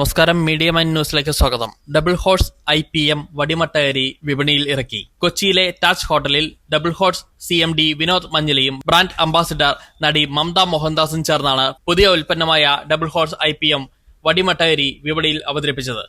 നമസ്കാരം, media mine ന്യൂസിലേക്ക് സ്വാഗതം. ഡബിൾ ഹോഴ്സ് IPM വടിമട്ടയരി വിപണിയിൽ ഇറക്കി. കൊച്ചിയിലെ താജ് ഹോട്ടലിൽ ഡബിൾ ഹോഴ്സ് CMD വിനോദ് മഞ്ഞളിയും ബ്രാൻഡ് അംബാസിഡർ നടി മമത മോഹൻദാസും ചേർന്നാണ് പുതിയ ഉൽപ്പന്നമായ ഡബിൾ ഹോഴ്സ് IPM വടിമട്ടയരി വിപണിയിൽ അവതരിപ്പിച്ചത്.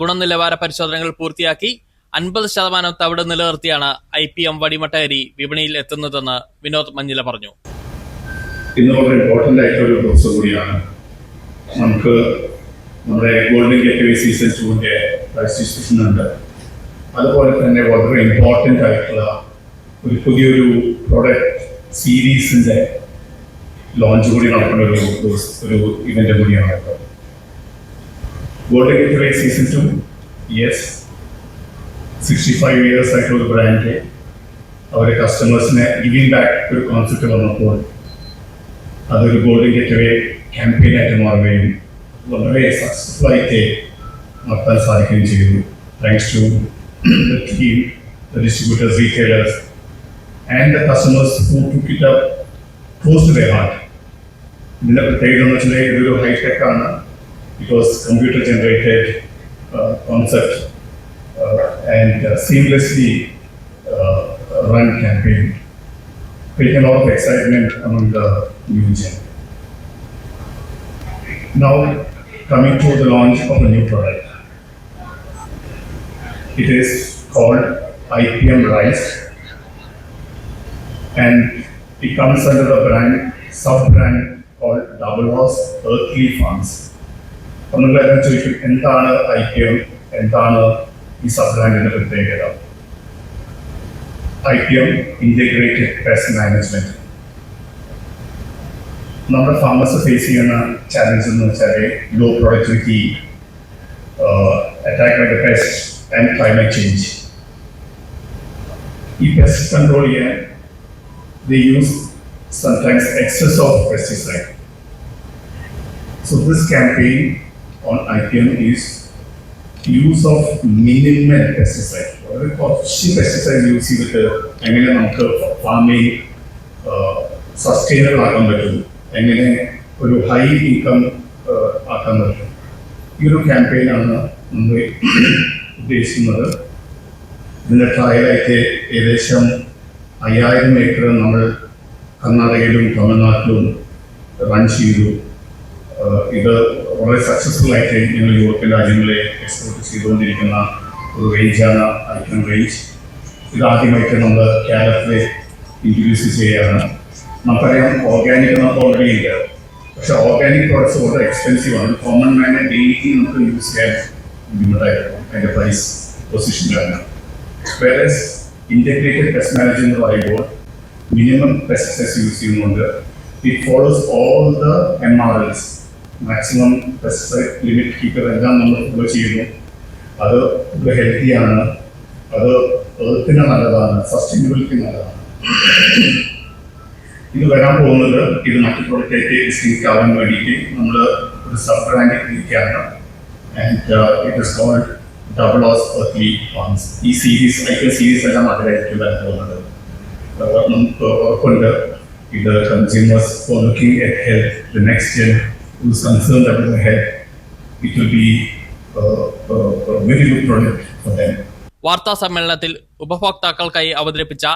ഗുണനിലവാര പരിശോധനകൾ പൂർത്തിയാക്കി 50% തവിട് നിലനിർത്തിയാണ് IPM വടിമട്ടയരി വിപണിയിൽ എത്തുന്നതെന്ന് വിനോദ് മഞ്ഞില പറഞ്ഞു. ഇന്ന് വളരെ ഇമ്പോർട്ടൻ്റ് ആയിട്ടൊരു ദിവസം കൂടിയാണ്. നമുക്ക് നമ്മുടെ golden gateway season 2 prize discussion ഉണ്ട്. അതുപോലെ തന്നെ വളരെ ഇമ്പോർട്ടൻ്റ് ആയിട്ടുള്ള ഒരു പുതിയൊരു പ്രോഡക്റ്റ് സീരീസിൻ്റെ ലോഞ്ച് കൂടി നടക്കുന്ന ഒരു ഇവൻ്റ് കൂടിയാണ്. Golden gateway season 2, yes, 65 years ആയിട്ടുള്ള ബ്രാൻഡ് അവരുടെ കസ്റ്റമേഴ്സിനെ ഗിവിംഗ് ബാക്ക് ഒരു കോൺസെപ്റ്റ് വന്നപ്പോൾ അതൊരു ഗോൾഡൻ ഗേറ്റ്വേ ക്യാമ്പയിൻ ആയിട്ട് മാറുകയും വളരെ സക്സസ്ഫുൾ ആയിട്ട് നടത്താൻ സാധിക്കുകയും ചെയ്തു. Thanks to the team, the distributors, retailers, and the customers who took it up close to their heart. ഇതിൻ്റെ പ്രത്യേകത എന്ന് വെച്ചാൽ ഇതൊരു ഹൈടെക് ആണ്. It was computer generated concept and seamlessly run campaign, creating a lot of excitement among the new gen. Now coming to the launch of a new product. It is called IPM Rice and it comes under the sub-brand called Double Horse Earthly Farms. നമ്മളെല്ലാം ചോദിക്കും, എന്താണ് IPM, എന്താണ് ഈ സബ്-ബ്രാൻഡിന്റെ പ്രത്യേകത? IPM integrated pest management. നമ്മുടെ farmers face ചെയ്യുന്ന challenge എന്ന് വെച്ചാൽ low productivity, attack by the pest and climate change. ഈ പെസ്റ്റ് കൺട്രോൾ ചെയ്യാൻ they use sometimes excess of pesticide. So this campaign on IPM is use of minimal pesticide. വളരെ കുറച്ച് pesticide use ചെയ്തിട്ട് എങ്ങനെ നമുക്ക് ഫാമിംഗ് സസ്റ്റൈനബിൾ ആക്കാൻ പറ്റും, എങ്ങനെ ഒരു ഹൈ ഇൻകം ആക്കാൻ പറ്റും. ഈ ഒരു ക്യാമ്പയിനാണ് നമ്മൾ ഉദ്ദേശിക്കുന്നത്. ഇതിൻ്റെ ട്രയലായിട്ട് ഏകദേശം 5000 ഏക്കർ നമ്മൾ കർണാടകയിലും തമിഴ്നാട്ടിലും റൺ ചെയ്തു. ഇത് വളരെ സക്സസ്ഫുൾ ആയിട്ട് ഞങ്ങൾ യൂറോപ്യൻ രാജ്യങ്ങളെ എക്സ്പോർട്ട് ചെയ്തുകൊണ്ടിരിക്കുന്ന ഒരു റേഞ്ചാണ് IPM റേഞ്ച്. ഇതാദ്യമായിട്ട് നമ്മൾ കേരളത്തിൽ ഇൻട്രൊഡ്യൂസ് ചെയ്യുകയാണ്. നമുക്കറിയാം ഓർഗാനിക് നമുക്ക് ഓൾറെഡി ഉണ്ട്, പക്ഷെ ഓർഗാനിക് പ്രോഡക്ട്സ് വളരെ എക്സ്പെൻസീവ് ആണ്. കോമൺ മാനെ ഡെയിലി നമുക്ക് യൂസ് ചെയ്യാൻ ബുദ്ധിമുട്ടായിരുന്നു അതിൻ്റെ പ്രൈസ് പൊസിഷനിലാണ്. വേറെ ഇൻ്റഗ്രേറ്റഡ് പെസ്റ്റ് മാനേജ്മെന്റ് എന്ന് പറയുമ്പോൾ മിനിമം പെസ്റ്റിസൈഡ്സ് യൂസ് ചെയ്യുന്നുണ്ട്. It follows all the MRLs, maximum pesticide limit keeper എല്ലാം നമ്മൾ ഫോളോ ചെയ്യുന്നു. അത് ഹെൽത്തിയാണ്, അത് എർത്തിന് നല്ലതാണ്, സസ്റ്റൈനബിലിറ്റി നല്ലതാണ്. ഇത് വരാൻ പോകുന്നത് ഇത് മറ്റു പ്രോഡക്റ്റായിട്ട് ഡിസ്റ്റിങ്ക്റ്റ് ആവാൻ വേണ്ടിയിട്ട് നമ്മൾ ഒരു സബ് ബ്രാൻഡ് ഇരിക്കുകയാണ്. And it is called Double Horse Earthly Farms. ഈ സീരീസ് IPM സീരീസ് എല്ലാം അതിലായിരിക്കും വരാൻ പോകുന്നത്. നമുക്ക് ഉറപ്പുണ്ട് ഇത് consumers for looking at health, the next gen who is concerned about the health, it will be a very good product for them. വാർത്താ സമ്മേളനത്തിൽ ഉപഭോക്താക്കൾക്കായി അവതരിപ്പിച്ച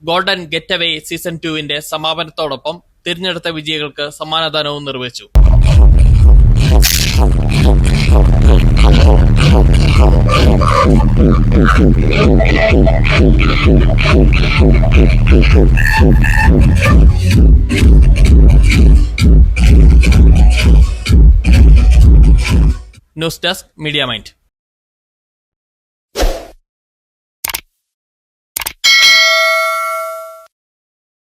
ഗോൾഡൻ ഗെറ്റവേ സീസൺ 2 സമാപനത്തോടൊപ്പം തിരഞ്ഞെടുത്ത വിജയികൾക്ക് സമ്മാനദാനവും നിർവഹിച്ചു. News desk, media mind.